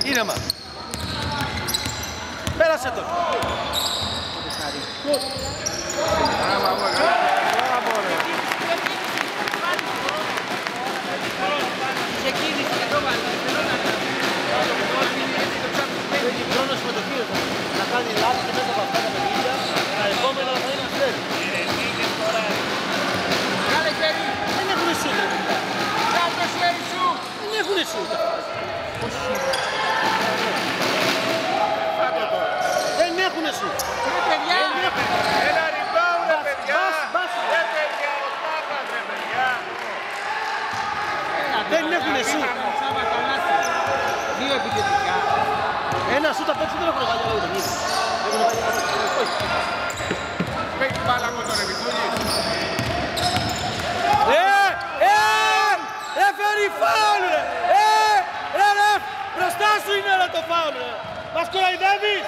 Ήρεμα. Πέρασε τον. Ξεκίνησε και το βάλει. Έχει χρόνο συμμετοχής να κάνει λάθη και μέσα από αυτά τα παιχνίδια, τα επόμενα θα είναι αστέρι. Κάλε χέρι. Δεν έχουνε σούτ ρε παιδιά. Κάλε το χέρι σου. Δεν έχουνε σούτ. Δεν έχουνε σούτ. Ρε παιδιά. Ένα rebound ρε παιδιά. Μπας. Ρε παιδιά, ο Τάπας ρε παιδιά. Δεν έχουνε σούτ. Δύο επιθετικά. Ένα σούτ απ' έξω δεν έχουν βάλει άλλο παιχνίδι. Έχουν βάλει άλλο παιχνίδι. Παίρνει την μπάλα από τον Ρεβιτούλη. Φέρει φάουλ ρε! Ρε! Μπροστά σου είναι ρε το φάουλ ρε! Μας κοροϊδεύεις!